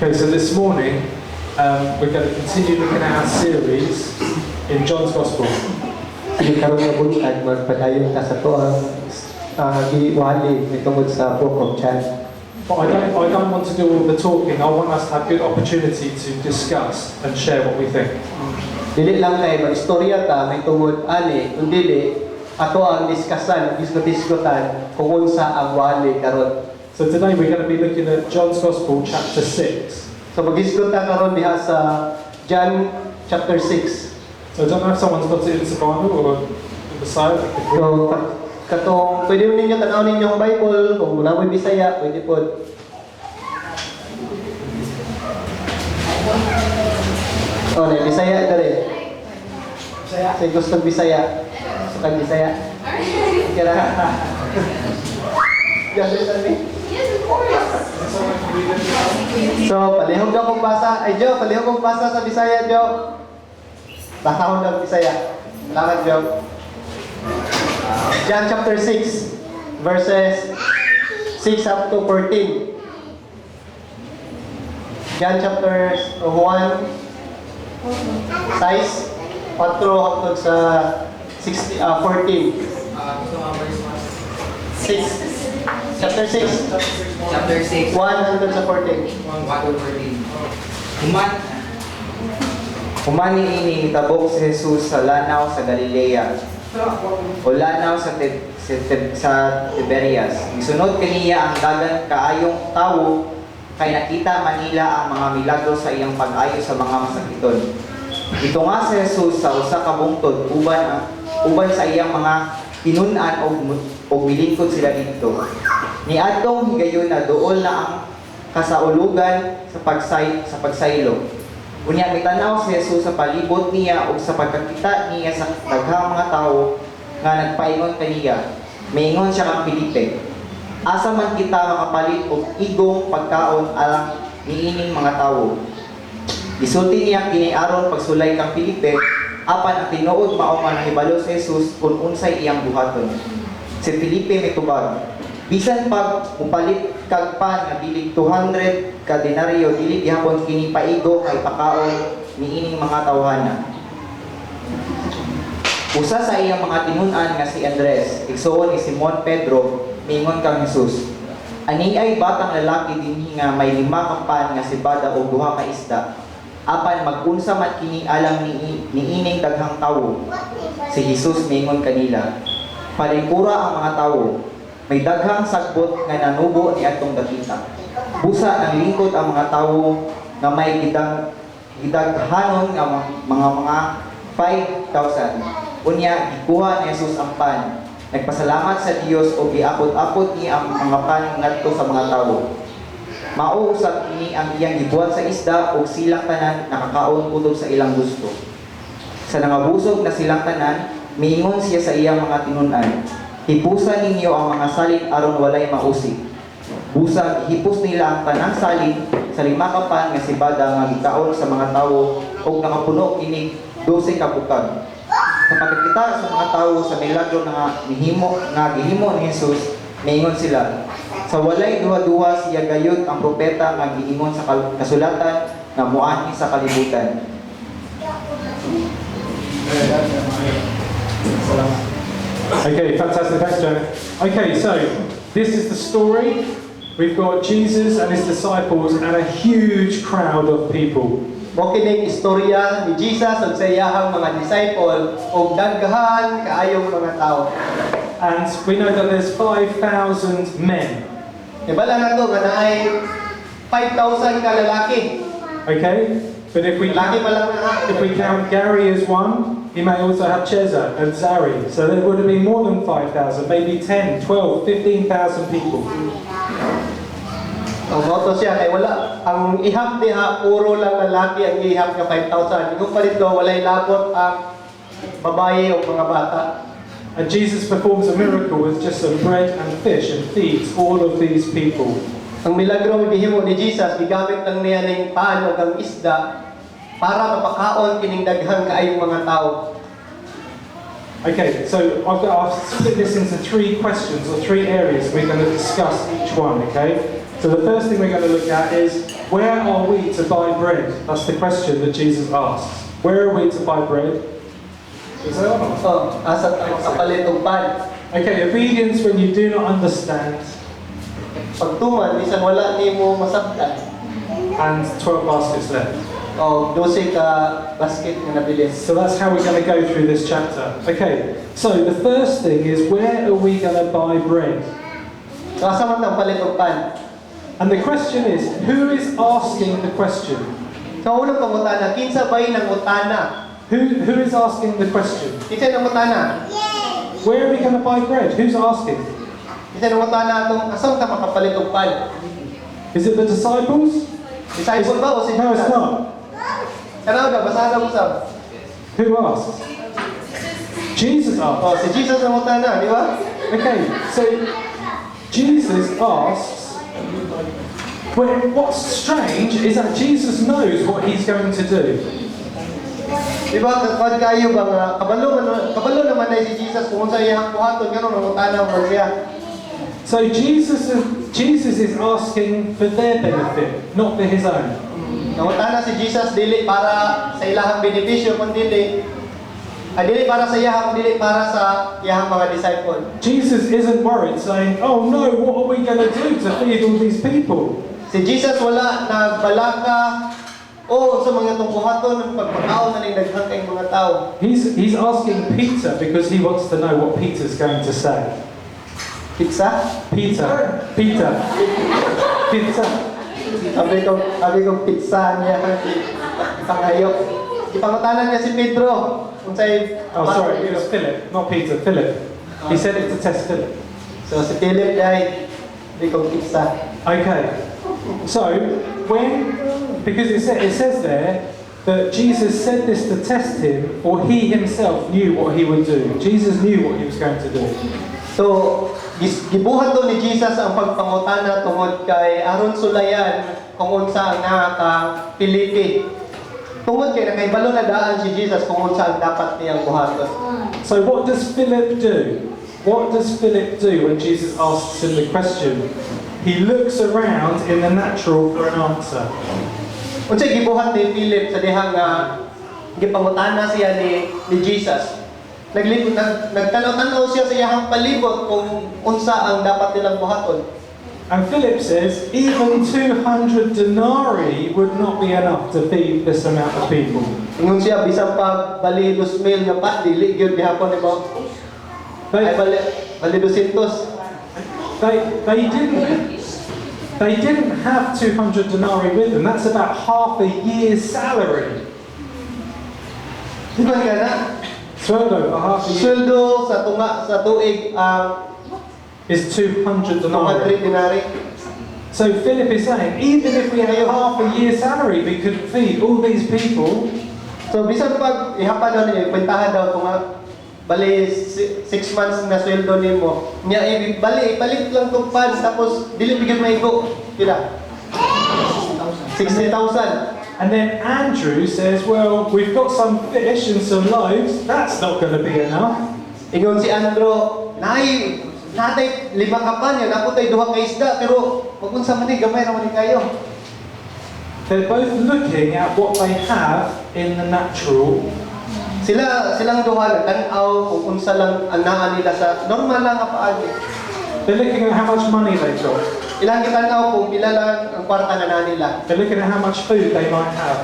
Okay, so this morning we're going to continue looking at our series in John's Gospel. Sige karon nga buntag magpadayon ta sa to ang giwali mitungod sa Book of John. But I don't want to do all the talking. I want us to have good opportunity to discuss and share what we think. Dili lang kay magistorya ta mitungod ani kun dili ato ang diskasan diskutan kung unsa ang wali karon. So today we're going to be looking at John's Gospel chapter 6. So magisgot ta karon diha sa John chapter 6. So I don't know if someone's got it in the Bible or in the side. So katong pwede ninyo tanawon ninyo ang Bible kung namoy Bisaya pwede pod. Oh, ne Bisaya dere. Bisaya. Say gusto Bisaya. Sukan Bisaya. Kira. Yes, Yes, of course. So, palihog daw kong basa. Ay, Jo, palihog kong basa sa Bisaya, Jo. Basahon daw Bisaya. Salamat, Jo. John chapter 6, verses 6 up to 14. John chapter 1, size 4 up to sa 14. 6. Chapter 6. Chapter 6. 1 hanggang sa 14. 1 Humani ini tabok si Jesus sa lanaw sa Galilea o lanaw sa Tiberias. Gisunod kaniya ang dagan kaayong tawo kay nakita Manila ang mga milagro sa iyang pag-ayo sa mga masakiton. Ito nga si Jesus sa usa ka bungtod uban sa iyang mga pinun-an o milingkod sila dito. Niadtong higayon na dool na ang kasaulugan sa pagsaylo. Unya mitanaw si Jesus sa palibot niya ug sa pagkakita niya sa daghang mga tawo nga nagpaingon kaniya. Maingon siya kang Felipe. Asa man kita makapalit og igong pagkaon alang niining mga tawo. Isulti niya kini aron pagsulay kang Felipe apan ang tinuod mao nga nahibalo si Jesus kung unsay iyang buhaton. Si Felipe mitubag, bisan pag mupalit kag pan nga bilig 200 ka denaryo dili gihapon kini paigo kay pakaon niining mga tawhana. Usa sa iyang mga tinun-an nga si Andres, igsoon ni Simon Pedro, mingon kang Jesus. Ani ay batang lalaki dinhi nga may 5 ka pan nga sibada o 2 ka isda. Apan mag-unsa man kini alang niining daghang tawo. Si Jesus mingon kanila, palingkura ang mga tawo. May daghang sagbot nga nanubo ni atong dakita. Busa ng lingkod ang mga tawo nga may gidaghanon nga mga 5,000. Unya gikuha ni Jesus ang pan. Nagpasalamat sa Dios o giapot-apot niya ang mga pan ngadto sa mga tawo. Mao usab kini ang iyang gibuhat sa isda ug silang tanan nakakaon kutob sa ilang gusto. Sa nangabusog na silang tanan, miingon siya sa iyang mga tinun-an. Hipusan ninyo ang mga salin aron walay mausik. Busa hipos nila ang tanang salin sa 5 ka pan nga sibada nga gikaon sa mga tawo ug nakapuno kini 12 ka bukag. Sa pagkakita sa mga tawo sa milagro nga gihimo ni Jesus, miingon sila, sa walay duha-duha siya gayud ang propeta nga giingon sa kasulatan nga moanhi sa kalibutan. Okay, fantastic. Thanks, Joe. Okay, so this is the story. We've got Jesus and his disciples and a huge crowd of people. Mo kining istorya ni Jesus ug sa iyahang mga disciple ug daghan kaayong mga tawo. And we know that there's 5,000 men. Ibala na to nga naay 5,000 ka lalaki. Okay? But if we count Gary as one, he may also have Cheza and Zari. So there would have been more than 5,000, maybe 10, 12, 15,000 people. Ang moto siya kay wala ang ihap diha puro lang lalaki ang ihap nga 5,000. Kung palit do walay labot ang babae o mga bata. And Jesus performs a miracle with just some bread and fish and feeds all of these people. Ang milagro gihimo ni Jesus gigamit lang niya ning paan ug ang isda para mapakaon kining daghang kaayong mga tao. Okay, so I've split this into 3 questions or 3 areas. We're going to discuss each one, okay? So the first thing we're going to look at is, where are we to buy bread? That's the question that Jesus asks. Where are we to buy bread? Is that or not? Oh, asa kapalit og pan. Okay, obedience when you do not understand, Pagtuman, bisan wala nimo masabtan. and 12 baskets left. O 12 ka basket nga nabili. So that's how we're going to go through this chapter. Okay, so the first thing is, where are we going to buy bread? So asa man ang palit og pan? And the question is, who is asking the question? So unang pangutana, kinsa bay nang utana? Who is asking the question? Kinsa nang utana? Where are we going to buy bread? Who's asking? Kinsa nang utana atong asa ta makapalit og pan? Is it the disciples? Disciple ba o si No, it's Jesus? not. Kanaw da basahan mo usab. Who asked? Jesus asked. Oh, si Jesus ang utana, di ba? Okay, so Jesus asks. But what's strange is that Jesus knows what he's going to do. Di ba kad kayo ba nga kabalo naman ay si Jesus kung unsa iyang buhaton karon ang utana mo siya. So Jesus is asking for their benefit, not for his own. Nangutana si Jesus dili para sa ilahang benepisyo kundi dili para sa iyahang dili para sa iyahang mga disciple. Jesus isn't worried, saying, "Oh no, what are we going to do to feed all these people?" Si Jesus wala nagbalaka o sa mga tungkuhaton ng pagpakaon na ning daghang kay mga tao. He's asking Peter because he wants to know what Peter's going to say. Pizza? Peter. Sabi ko pizza niya pangayok. Ipangutanan niya si Pedro unsay Oh, sorry, it was Philip, not Peter. Philip. He said it to test Philip. So si Philip dai di ko pizza. Okay. So because it says there that Jesus said this to test him, or he himself knew what he would do. Jesus knew what he was going to do. So gibuhat do ni Jesus ang pagpangutana tungod kay aron sulayan kung unsa ang nakapilipi. Tungod kay nakaibalo na daan si Jesus kung unsa ang dapat niyang buhaton. So what does Philip do? What does Philip do when Jesus asks him the question? He looks around in the natural for an answer. Unsay gibuhat ni Philip sa dihang gipangutana siya ni Jesus? Nagtanaw-tanaw siya sa iyang palibot kung unsa ang dapat nilang buhaton. And Philip says, even 200 denarii would not be enough to feed this amount of people. Ingon siya bisan pag bali 2,000 nga pat dili gyud gihapon ni mo. Ay bali 200. They didn't have 200 denarii with them. That's about half a year's salary. Di ba nga na? Sweldo for half a year Sweldo sa tuig is 200 denarii. 3 dinari. So Philip is saying, even if we had half a year's salary, we could feed all these people. So bisan pag ihapan daw ni kwentahan daw kung bali 6 months na sweldo nimo. Nya bali ipalit lang tong funds tapos dili bigyan maigo. Pila? 60,000. And then Andrew says, well, we've got some fish and some loaves. That's not going to be enough. Ingon si Andrew, natay 5 ka pa niya, naputay 2 ka isda, pero magunsa man ni gamay naman ni kayo. They're both looking at what they have in the natural. Silang duha nagtanaw kung unsa lang ang naa nila sa normal lang nga paagi. They're looking at how much money they've got. Ilang gitanaw kung pila lang ang kwarta nga naa nila. They're looking at how much food they might have.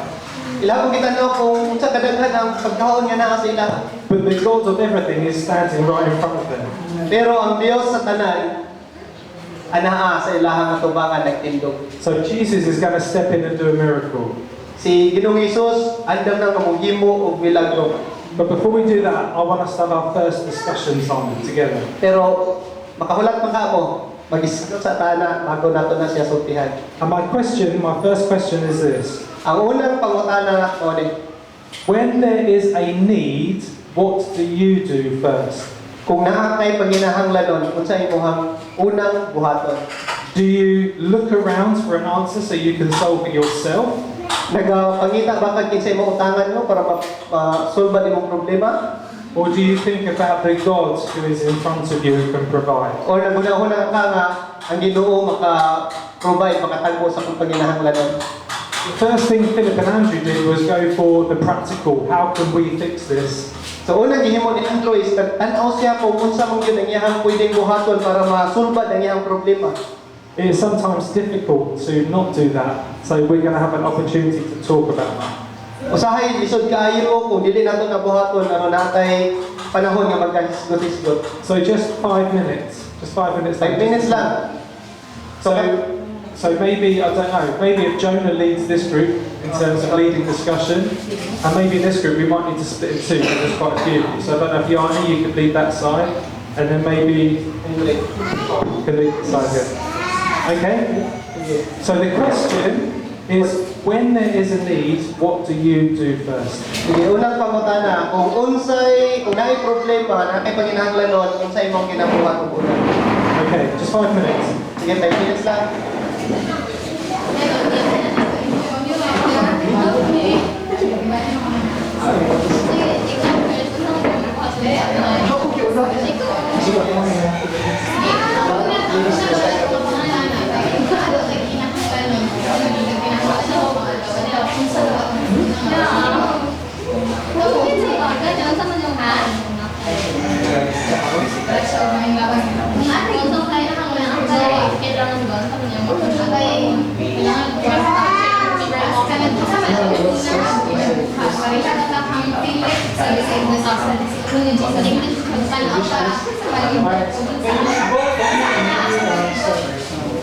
Ilang gitanaw kung unsa kadaghan ang pagkaon nga naa sa ila. But the God of everything is standing right in front of them. Pero ang Dios sa tanan anaa sa ilahang atubangan nagtindog. So Jesus is going to step in and do a miracle. Si Ginoong Hesus andam nang mamuhimo og milagro. But before we do that, I want us to have our first discussion time together. Pero makahulat man ka mo, mag-isip sa tana bago nato na siya sultihan. And my first question is this. Ang unang pangutana nako ni, When there is a need, what do you do first? kung naa kay panginahanglanon, unsa imong unang buhaton? Do you look around for an answer so you can solve it yourself? Nagapangita ba kag kinsay imong utangan mo para ma-solve imong problema? Or do you think about the God who is in front of you who can provide? O naguna-una ka nga, ang Ginoo maka-provide, makatagpo sa kung panginahanglanon. The first thing Philip and Andrew did was go for the practical. How can we fix this? So unang gihimo ni Andrew is tanaw siya kung unsa mong gyud ang iyang pwedeng buhaton para masulbad ang iyang problema. It is sometimes difficult to not do that, so we're going to have an opportunity to talk about that. Usahay lisod kaayo kung dili nato nabuhaton ano natay panahon nga magkahisgot-hisgot. So just 5 minutes. Just 5 minutes. 5 minutes lang. So maybe, I don't know, maybe if Jonah leads this group in terms of leading discussion, and maybe this group we might need to split in two because there's quite a few. So I don't know if Yanni, you could lead that side, and then maybe you could lead the side here. Okay? So the question is, when there is a need, what do you do first? Sige, unang pangutana, kung naay problema, naay panginahanglanon, unsay imong ginabuhat ug una. Okay, just 5 minutes. Sige, 5 minutes lang.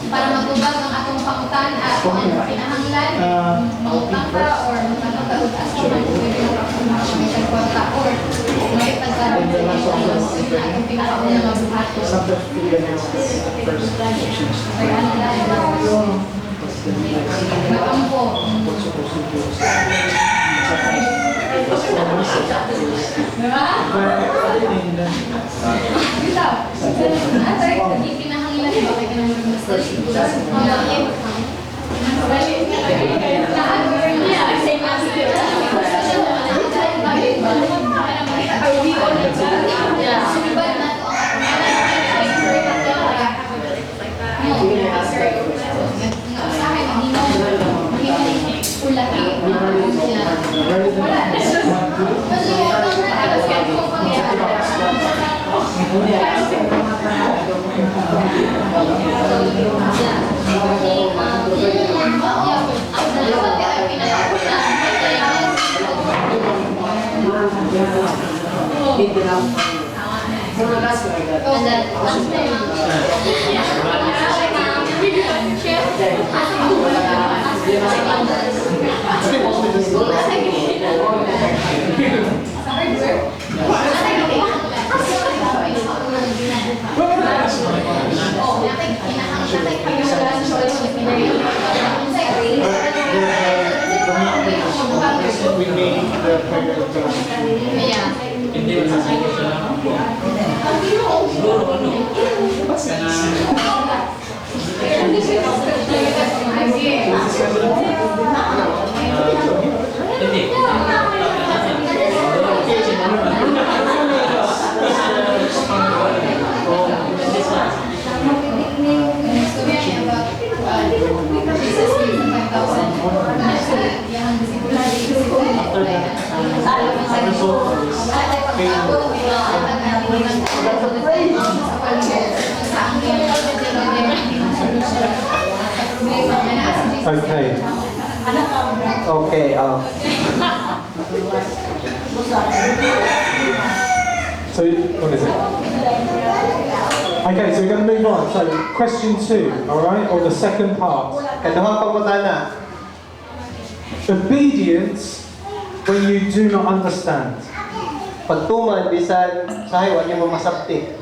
Para magubag ang atong pangutan at kung ano pinahanglan, mangutang ka or magkakaroon ka sa mga may kwarta or may pagkaroon sa atong pinakaunang mabuhat. Makampo. Diba? Hindi pinahanglan ba kaya ka naman Okay. Okay, So, what is it? Okay, so we're going to move on. So, question 2, all right, or the second part. kaduhang pangutana. Obedience when you do not understand. Pagtuman bisan sahay wa nimo masabti.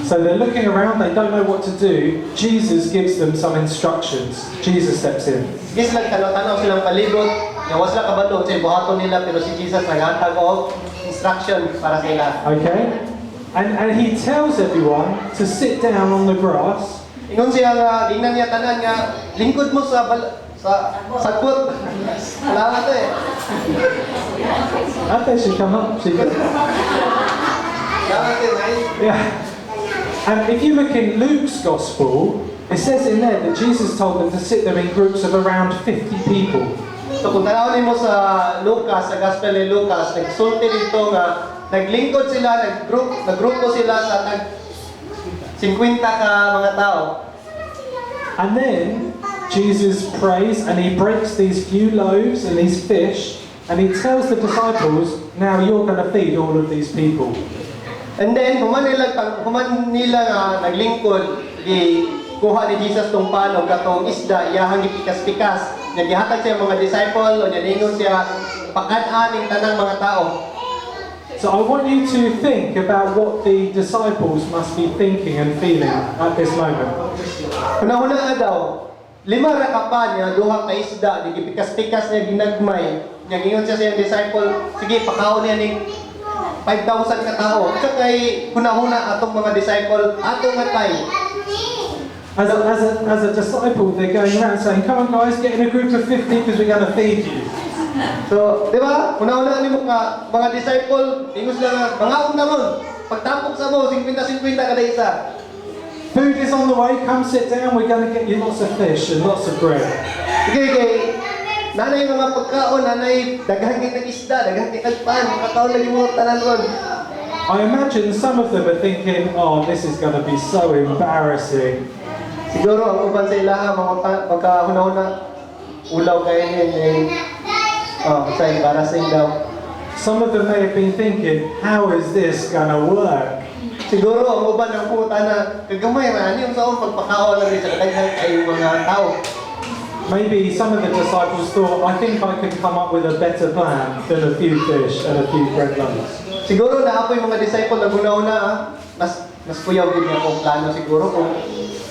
So they're looking around, they don't know what to do. Jesus gives them some instructions. Jesus steps in. Gis lang tanaw-tanaw silang palibot, nga wa sila kabalo sa buhaton nila pero si Jesus naghatag og instruction para sa ila. Okay? And he tells everyone to sit down on the grass. Ingon siya nga ingnan niya tanan nga lingkod mo sa sagbot. Wala nga to eh. I think she come up. She Yeah. And if you look in Luke's Gospel, it says in there that Jesus told them to sit there in groups of around 50 people. So kung tanawin mo sa Lucas, sa Gospel ni Lucas, nagsulti dito nga naglingkod sila, naggrupo sila sa 50 ka mga tao. And then Jesus prays and he breaks these few loaves and these fish and he tells the disciples, now you're going to feed all of these people. And then, human nila nga naglingkod, kuha ni Jesus tong panog katong isda, iyahang gipikas-pikas. Nagihatag siya mga disciple, o nalingon siya, pakan-an ng tanang mga tao. So I want you to think about what the disciples must be thinking and feeling at this moment. Una-una nga daw, 5 ra ka pa niya, duha ka isda, gipikas-pikas niya, ginagmay. Niya gingon siya sa iyang disciple, sige, pakaon niya ning 5,000 ka tao. Ito kay huna-huna atong mga disciple, atong atay. As a disciple, they're going around saying, come on guys, get in a group of 50 because we're going to feed you. So, di ba? Una-una ni mga disciple, ingos lang nga, mga unamon, pagtapok sa mo, 50-50 kada isa. Food is on the way, come sit down, we're going to get you lots of fish and lots of bread. Okay. Nanay mga pagkaon, nanay, daghang kitag isda, daghang kitag pan, makakaon lagi mo tanan ron. I imagine some of them are thinking, oh, this is going to be so embarrassing. Siguro ang uban sa ilaha, magkahuna-huna, ulaw kayo niya, sa embarrassing daw. Some of them may have been thinking, how is this going to work? Siguro ang uban ng puta na, kagamay na, ano yung saon pagpakaon lang rin sa daghang kayong mga tao. Maybe some of the disciples thought, I think I could come up with a better plan than a few fish and a few bread lumps. Siguro na ako yung mga disciple na guna-una, mas kuyaw din akong plano siguro kung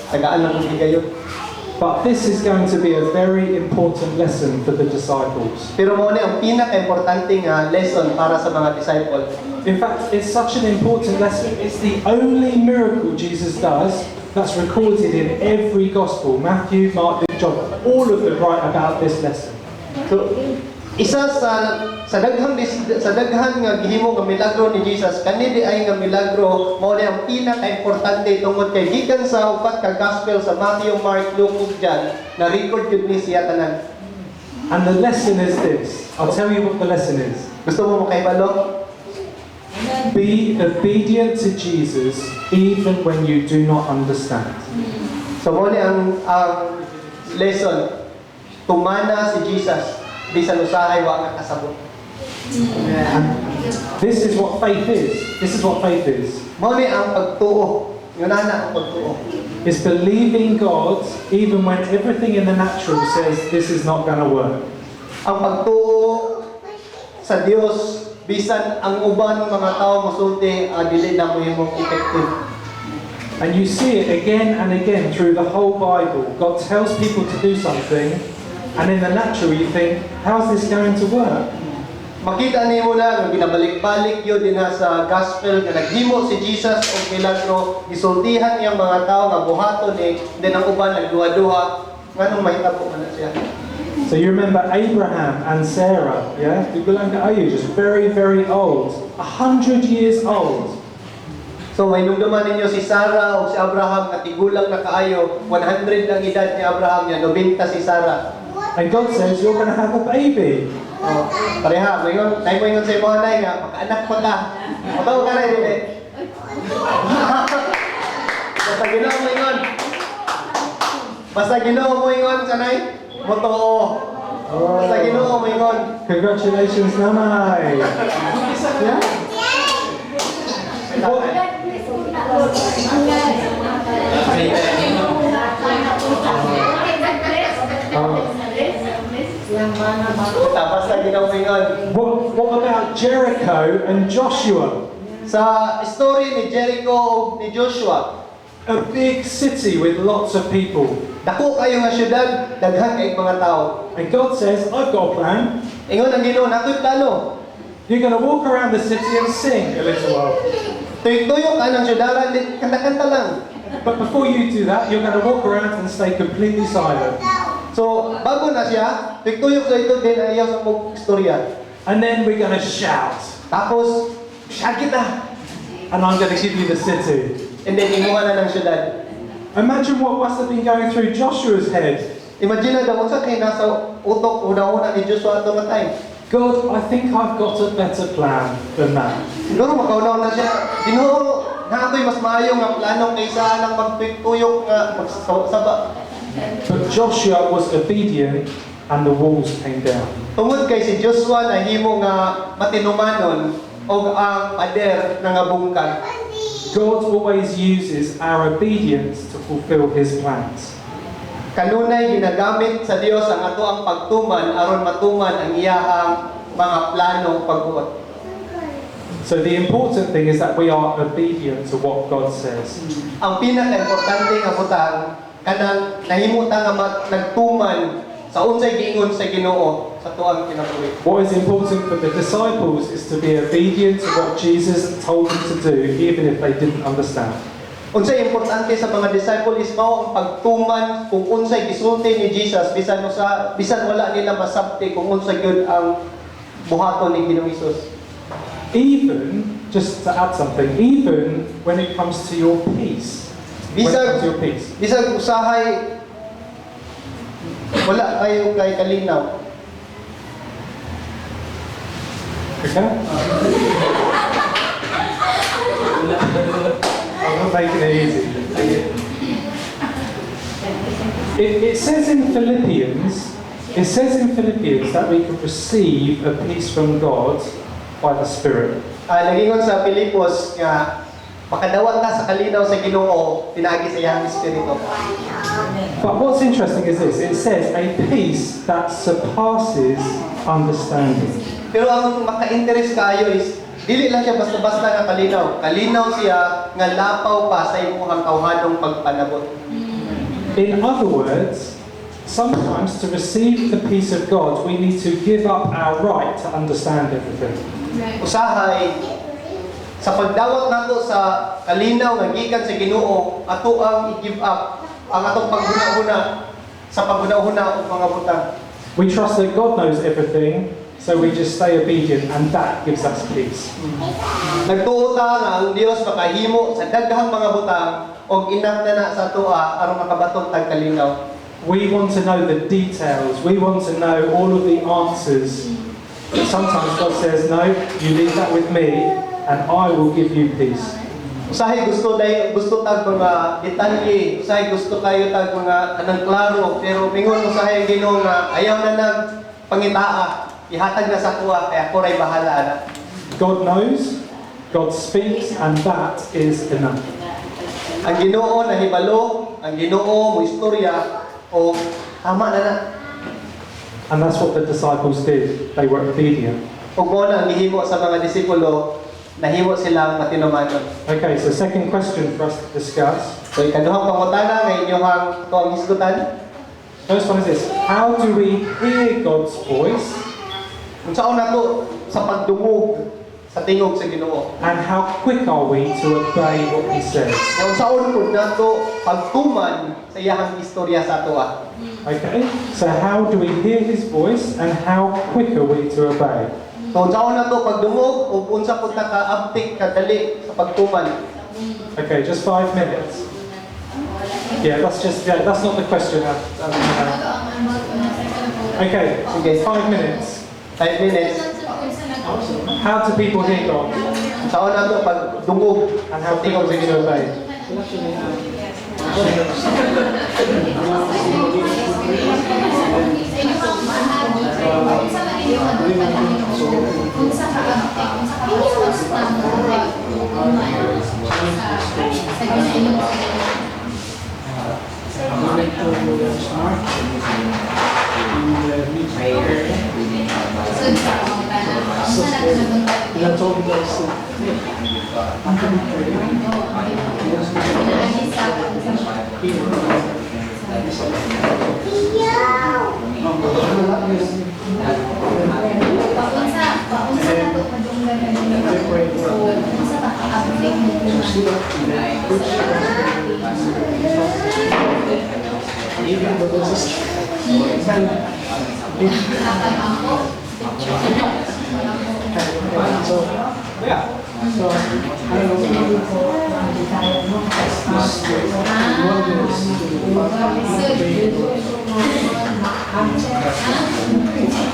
tagaan lang kung kayo. But this is going to be a very important lesson for the disciples. Pero mo ni ang pinaka-importanting lesson para sa mga disciple. In fact, it's such an important lesson. It's the only miracle Jesus does that's recorded in every gospel. Matthew, Mark, Luke, John, all of them write about this lesson. So, isa sa daghan nga gihimo nga milagro ni Jesus, kani di ay nga milagro mao ni ang pinaka-importante tungod kay gikan sa upat ka gospel sa Matthew, Mark, Luke ug John na record gyud ni siya tanan. And the lesson is this. I'll tell you what the lesson is. Gusto mo makaibalo? Be obedient to Jesus even when you do not understand. So mo ni ang lesson, tumana si Jesus bisan usahay wa nga kasabot. And this is what faith is. This is what faith is. Mo ni ang pagtuo. Yun na ang pagtuo. It's believing God even when everything in the natural says this is not going to work. Ang pagtuo sa Dios bisan ang uban mga tao mosulti dili na mo imong effective. And you see it again and again through the whole Bible. God tells people to do something, and in the natural you think, how's this going to work? Makita nimo na nga ginabalik-balik yun din sa gospel nga naghimo si Jesus og milagro, gisultihan iyang mga tao nga buhaton then ang uban nagduha-duha nganong mahitabo man na siya. So you remember Abraham and Sarah, yeah? Bigulang kaayo, just very, very old. 100 years old. So may nungduman ninyo si Sarah o si Abraham na tigulang na kaayo, 100 ang edad ni Abraham niya, 90 si Sarah. And God says, you're going to have a baby. Pareha, mo ingon sa imong anay nga, makaanak pa ka. Mataw ka na dili. Basta Ginoo mo ingon. Basta Ginoo mo ingon sanay. Motoo. Basta Ginoo mo ingon. Congratulations, Nanay. Yeah? Basta Ginoo mo ingon. What about Jericho and Joshua? Sa story ni Jericho o ni Joshua, A big city with lots of people. dako kayo nga syudad, daghan kay mga tao. And God says, I've got a plan. Ingon ang Ginoo, nakoy plano. You're going to walk around the city and sing a little while. Tuyok-tuyok ka ng syudaran, kanta-kanta lang. But before you do that, you're going to walk around and stay completely silent. So, bago na siya, tuyok-tuyok sa ito din ayaw sa mong istorya. And then we're going to shout. Tapos, siya kita. and I'm going to give you the city. and then imuha na ng syudad. Imagine what must have been going through Joshua's head. Imagine na daw unsa kay nasa utok una-una ni Joshua ato nga time. God, I think I've got a better plan than that. Siguro makaunaw na siya. Ginoo, nga ako'y mas maayo nga plano kaysa nang magtuyok nga magsaba. But Joshua was obedient and the walls came down. Tungod kay si Joshua nahimo nga matinumanon og ang pader nga bungkag. God always uses our obedience to fulfill His plans. Kanunay ginagamit sa Dios ang ato ang pagtuman aron matuman ang iyahang mga plano pagbuot. So the important thing is that we are obedient to what God says. Ang pinaka-importante nga butang kanang nahimutan nga nagtuman sa unsay giingon sa Ginoo sa tuang kinabuhi. What is important for the disciples is to be obedient to what Jesus told them to do, even if they didn't understand. Unsay importante sa mga disciple is mao ang pagtuman kung unsay gisulti ni Jesus bisan wala nila masabti kung unsay gyud ang buhaton ni Ginoong Hesus. Even, just to add something, even when it comes to your peace. When it comes to your peace. Bisag usahay wala kayo kay kalinaw. Okay? I'm not making it easy. It says in Philippians that we can receive a peace from God by the Spirit. Nagingon sa Pilipos nga makadawat ta sa kalinaw sa Ginoo pinaagi sa iyang espiritu. But what's interesting is this, it says a peace that surpasses understanding. Pero ang maka-interest kayo is dili lang siya basta-basta nga kalinaw. Kalinaw siya nga lapaw pa sa imong kauhanong pagpanabot. In other words, sometimes to receive the peace of God, we need to give up our right to understand everything. Usahay sa pagdawat nato sa kalinaw nga gikan sa Ginoo, ato ang i-give up ang atong paghuna-huna sa paghuna-huna og mga butang. We trust that God knows everything, so we just stay obedient, and that gives us peace. Nagtuo ta nga ang Dios makahimo sa daghang mga butang og inangna na sa tuwa aron makabaton tag kalinaw. We want to know the details. We want to know all of the answers. Sometimes God says, no, you leave that with me, and I will give you peace. Usahay gusto tag mga detalye, usahay gusto kayo tag mga kanang klaro, pero mingon usahay ang Ginoo nga ayaw na nag pangitaa, ihatag na sa tuwa kaya ako ray bahala na. God knows, God speaks, and that is enough. Ang Ginoo nahibalo, ang Ginoo mo istorya o tama na na. And that's what the disciples did. They were obedient. Ug mo na ang gihimo sa mga disipulo, nahimo silang matinumanon. Okay, so second question for us to discuss. So ikaduhang pangutana nga inyong tuang hisgutan. First one is this: how do we hear God's voice, Unsaon nato sa pagdungog sa tingog sa Ginoo? and how quick are we to obey what He says? Nga unsaon pud nato pagtuman sa iyang istorya sa atoa? Okay, so how do we hear His voice, and how quick are we to obey? So unsaon nato pagdungog ug unsa pud ta ka-uptake kadali sa pagtuman? Okay, just 5 minutes. Yeah, that's not the question. Okay, Sige, 5 minutes. 5 minutes. How do people hear God, Unsaon nato pagdungog and how quick are we to obey? So, I don't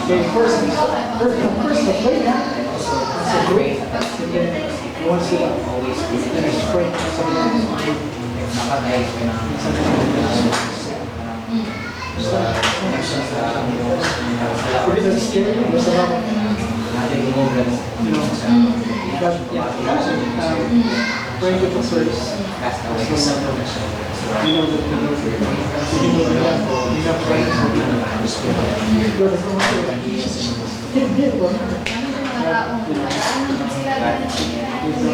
okay, first the plate. So great. And then once you spray if it's scary, there's a lot of, but very good service. You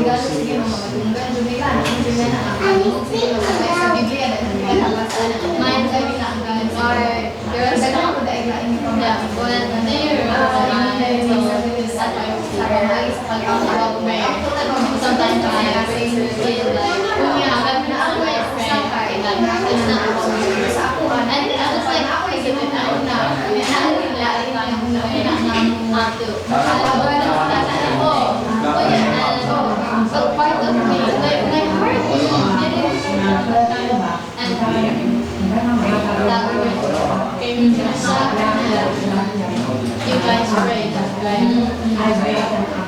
guys prayed, right?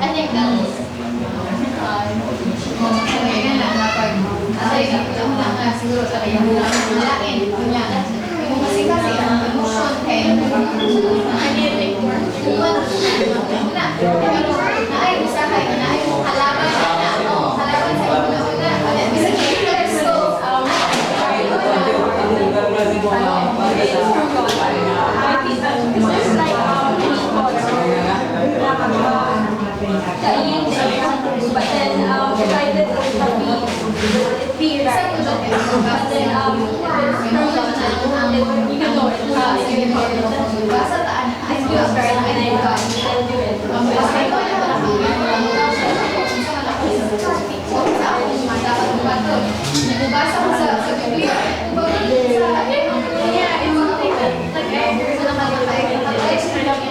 I think that's siguro sa kanya malakin kunya kasi ang emotion kay nag-relate more na ay isa kay na ay halaman halaman sa una bisa kay so but then provided it be right. But then you can go into I feel very and I do it. Nabasa ko sa Biblia. Yeah, it's something that like there's a lot of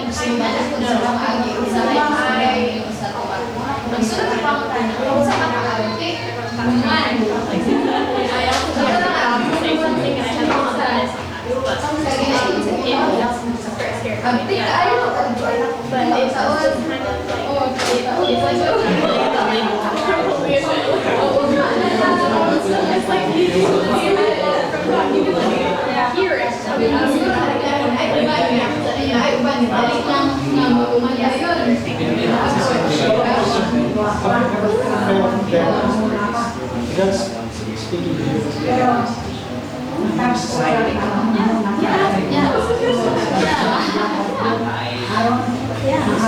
That's speaking to you.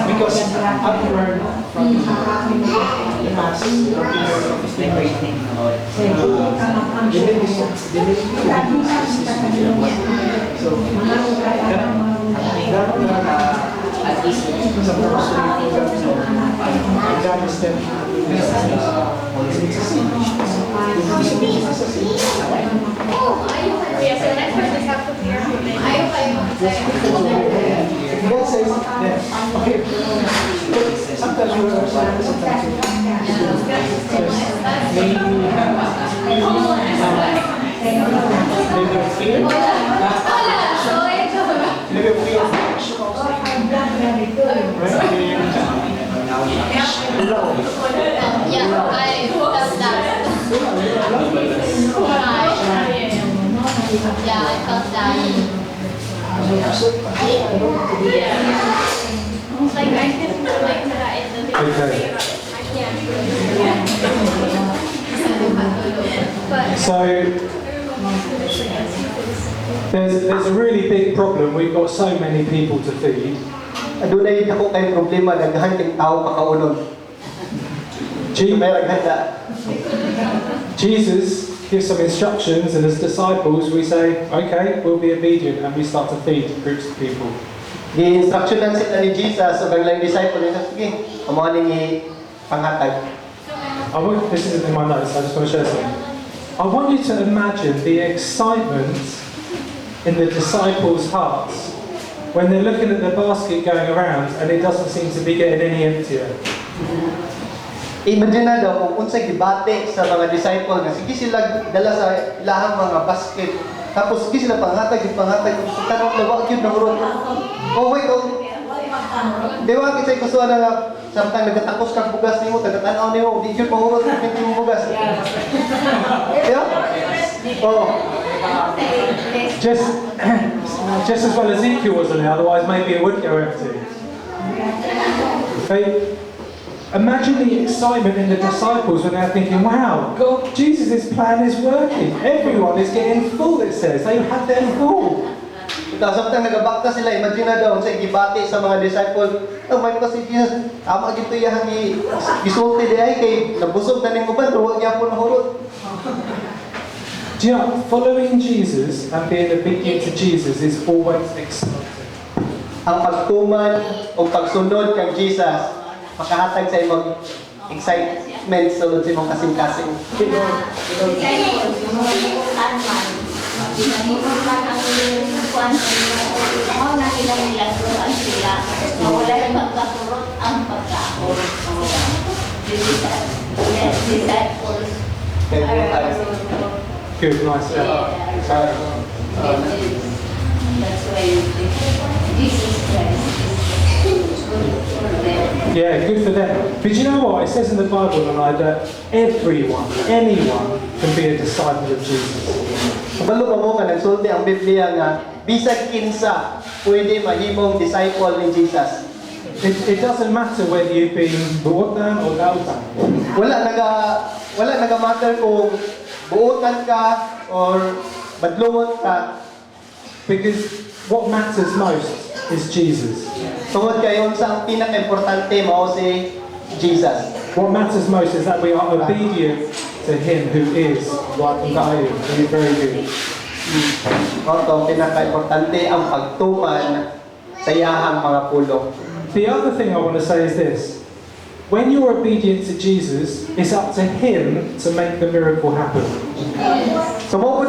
Because I've learned from the past, at least sa Yes, so next person is have to clear something. God says that, okay, sometimes you understand, sometimes maybe fear, maybe fear of action also, right? Yeah, I felt that. Yeah, I felt that. Like I can relate to that in the Okay. So there's a really big problem. We've got so many people to feed. Adunay ako kay problema daghan kay tao makaunon. May raghanda. Jesus gives some instructions, and as disciples we say, okay, we'll be obedient, and we start to feed groups of people. Gi-instructionan sila ni Jesus o ang disciple nila, sige, amo ni panghatag. This isn't in my notes, I just want to share something. I want you to imagine the excitement in the disciples' hearts when they're looking at the basket going around and it doesn't seem to be getting any emptier. Imagine na daw kung unsay gibate sa mga disciple nga sige sila dala sa ilahang mga basket. Tapos sige sila panghatag tanong na wa gyud nahurot. Oh wait, di ba kisay kusuan na nga samtang nagatakos kang bugas nimo tagatanaw nimo di gyud mahurot ang imong bugas. Yeah? Oh. Just as well Ezekiel wasn't there, otherwise maybe it would go empty. Okay? Imagine the excitement in the disciples when they're thinking, wow, God, Jesus' plan is working. Everyone is getting full, it says. They had them full. Ito, samtang nagabakta sila, imagine na daw sa gibati sa mga disciple, may pa si Jesus, tama gito yung gisulti di ay kay nabusog na ning uban, ruwag niya po nahurot. Do you know, following Jesus and being obedient to Jesus is always exciting. Ang pagtuman o pagsunod kay Jesus, makahatag sa imong excitement sulod sa imong kasing-kasing. Good, nice. That's why Jesus Christ is good for them. Yeah, good for them. But you know what? It says in the Bible tonight that everyone, anyone can be a disciple of Jesus. Kabalo pa mo ka nagsulti ang Biblia nga bisag kinsa pwede mahimong disciple ni Jesus. It doesn't matter whether you've been buotan or lautan. Wala naga matter kung buotan ka or badlungon ka. Because what matters most is Jesus. Tungod kay unsa ang pinaka-importante mao si Jesus. What matters most is that we are obedient to Him who is right and value, who is very good. Mao to pinaka-importante ang pagtuman sa iyahang mga pulong. The other thing I want to say is this. When you're obedient to Jesus, it's up to Him to make the miracle happen. So mo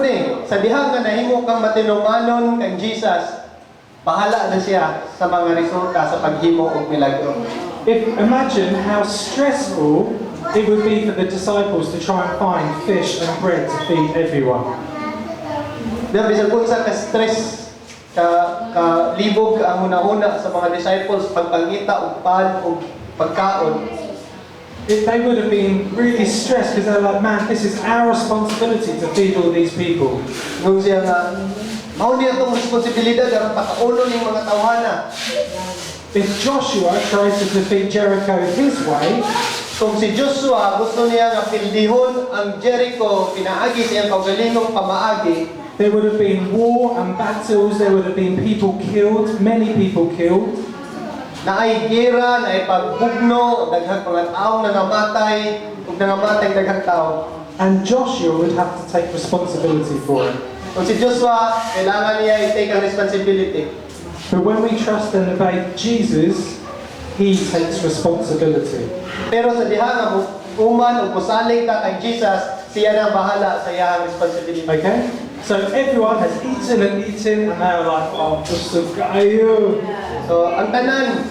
sa dihang nga nahimo kang matinumanon kay Jesus, bahala na siya sa mga resulta sa paghimo og milagro. Imagine how stressful it would be for the disciples to try and find fish and bread to feed everyone. Dahil bisan kung sa ka-stress, ka-libog ang una-una sa mga disciples pagpangita og pan og pagkaon. They would have been really stressed because they're like, man, this is our responsibility to feed all these people. Nung siya nga, mao niya itong responsibilidad aron pakaulo ning mga tawhana. If Joshua tries to defeat Jericho his way, Kung si Joshua gusto niya nga pildihon ang Jericho pinaagi sa iyang kaugalingong pamaagi, there would have been war and battles, there would have been people killed, many people killed. naay gira, naay pagbugno, daghang mga taong nangamatay, ug nangamatay daghang tao. And Joshua would have to take responsibility for it. Kung si Joshua, kailangan niya i-take ang responsibility. But when we trust and obey Jesus, He takes responsibility. Pero sa diha nga uman o pusalig ka kay Jesus, siya na bahala sa iyang responsibility. Okay? So everyone has eaten and eaten, and they're like, oh, busog kayo. So, ang tanan,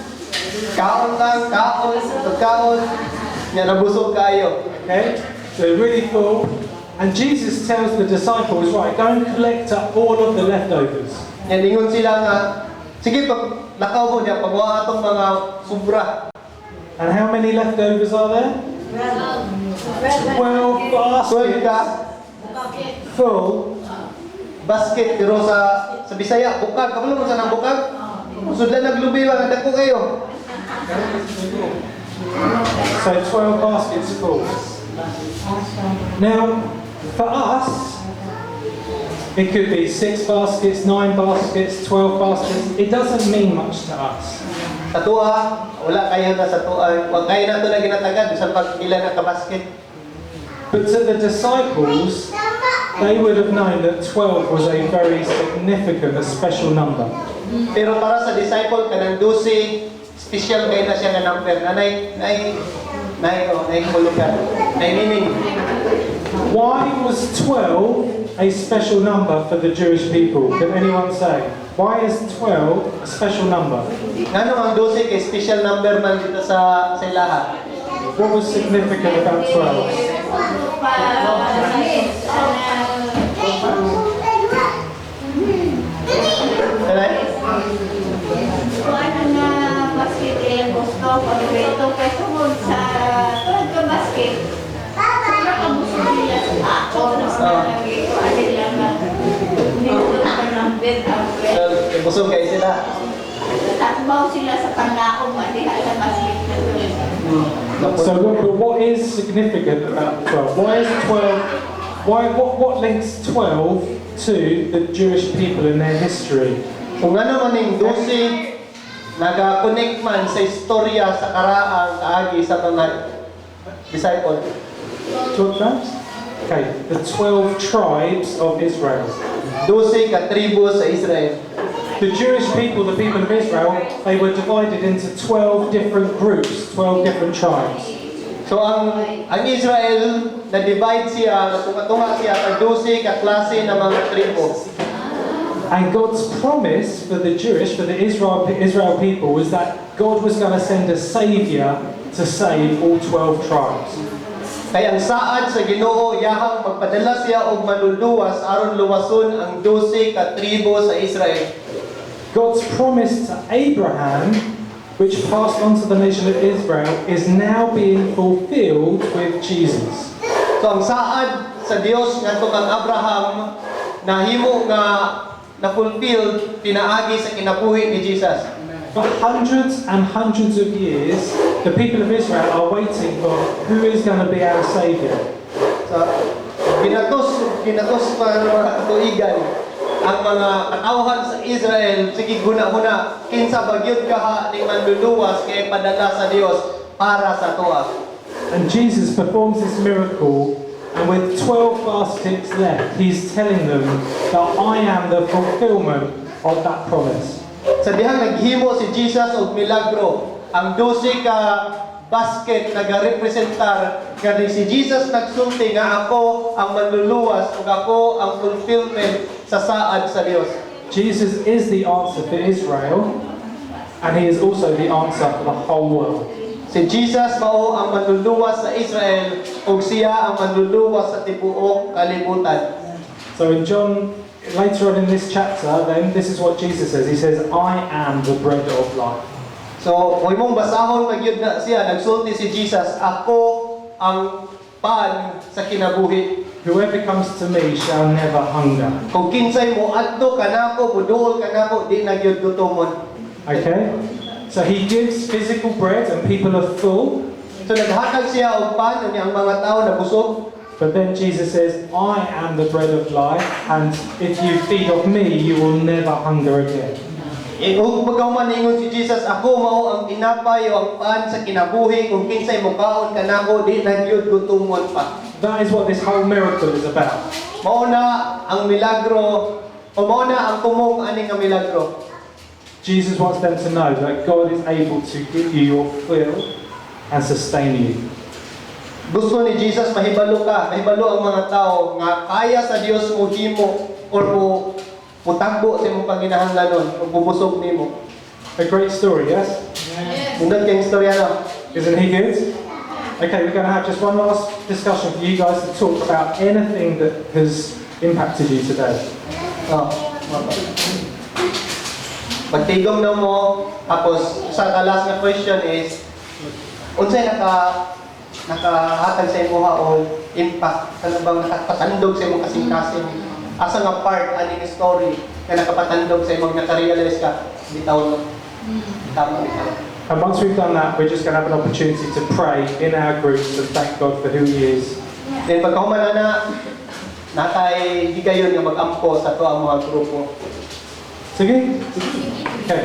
kaon lang, kaon, nga nabusog kayo. Okay? So they're really full. And Jesus tells the disciples, right, go and collect up all of the leftovers. Yan, ingon sila nga, sige, pag lakaw mo niya, pagwa atong mga sobra. And how many leftovers are there? 12 12 baskets ka, full. basket, pero sa Bisaya, bukag. Kabalo mo sa nang bukag? Sudlan naglubi ba, dako kayo. So 12 baskets full. Now, for us, it could be 6 baskets, 9 baskets, 12 baskets. It doesn't mean much to us. Sa tuwa, wala kayo na sa tuwa. Huwag kayo na ito na ginatagan sa pag-ilan na kabasket. But to the disciples, they would have known that 12 was a very significant, a special number. Pero para sa disciple, kanang 12, special kayo na siya na number. Nay kulugan. Nay meaning. Why was 12 a special number for the Jewish people? Can anyone say? Why is 12 a special number? Ngano ang 12 kay special number man dito sa ilaha? What was significant about 12? Alright? Kung ano na basket yung gusto, pag-reto, kaya tungkol sa tulad ka basket, sobrang kabusog nila sa ako, nalagay ko, alin lang na, nito ka ng bed, ang bed. So, busog kayo sila. Tatbaw sila sa panlaong, malihan na basket na doon. So what is significant about 12? Why is 12? What links 12 to the Jewish people in their history? Kung ano man yung 12, nag-connect man sa istorya sa karaang kaagi sa mga disciple. 12 tribes? Okay, the 12 tribes of Israel. 12 ka-tribo sa Israel. The Jewish people, the people of Israel, they were divided into 12 different groups, 12 different tribes. So ang Israel, na-divide siya, tunga siya sa 12 ka-klase ng mga tribo. And God's promise for the Jewish, for the Israel people, was that God was going to send a Savior to save all 12 tribes. Kaya ang saad sa Ginoo yahang magpadala siya og manluluwas aron luwason ang 12 ka tribo sa Israel. God's promise to Abraham, which passed on to the nation of Israel, is now being fulfilled with Jesus. So ang saad sa Dios ngadto kang Abraham nahimo nga na-fulfilled pinaagi sa kinabuhi ni Jesus. For hundreds and hundreds of years, the people of Israel are waiting for who is going to be our Savior. So ginatos pa ng mga katuigan ang mga katawhan sa Israel, sige guna-guna, kinsa bagyod kaha ni manluluwas kay padala sa Dios para sa tuwa. And Jesus performs this miracle, and with 12 baskets left, He's telling them that I am the fulfillment of that promise. Sa dihang naghimo si Jesus og milagro, ang 12 ka basket nagarepresentar kani si Jesus nagsulti nga ako ang manluluwas ug ako ang fulfillment sa saad sa Dios. Jesus is the answer for Israel, and He is also the answer for the whole world. Si Jesus mao ang manluluwas sa Israel ug siya ang manluluwas sa tibuok kalibutan. So in John, later on in this chapter, then this is what Jesus says. He says, I am the bread of life. So, kung imong basahon magyud na siya, nagsulti si Jesus, ako ang pan sa kinabuhi. Whoever comes to me shall never hunger. Kung kinsay mo adto kanako, muduol kanako, di na gyud gutomon. Okay? So He gives physical bread and people are full. So naghatag siya og pan ani ang mga tao nabusog. But then Jesus says, I am the bread of life, and if you feed off me, you will never hunger again. Ug pagkauman ingon si Jesus, ako mao ang tinapay o ang pan sa kinabuhi, kung kinsay mo kaon kanako, di na gyud gutomon pa. That is what this whole miracle is about. Mao na ang milagro, o mao na ang tumong ani nga milagro. Jesus wants them to know that God is able to give you your fill and sustain you. Gusto ni Jesus mahibalo ang mga tao nga kaya sa Dios mo himo or mo mutagbo sa imong panginahanglanon ug bubusog nimo. A great story, yes? Mundot kay istorya na. Isn't he good? Okay, we're going to have just one last discussion for you guys to talk about anything that has impacted you today. Oh. Pagtigom na mo, tapos sa last na question is, unsay nakahatag sa imo o impact, ano bang nakapatandog sa imong kasing-kasing? Asa nga part aning story na nakapatandog sa imong nakarealize ka, bitaw no? Tama. And once we've done that, we're just going to have an opportunity to pray in our groups and thank God for who He is. Then pagkahuman na, natay higayon nga mag-ampo sa to ang mga grupo. Sige? Okay.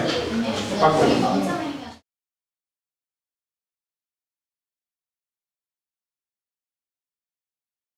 Okay.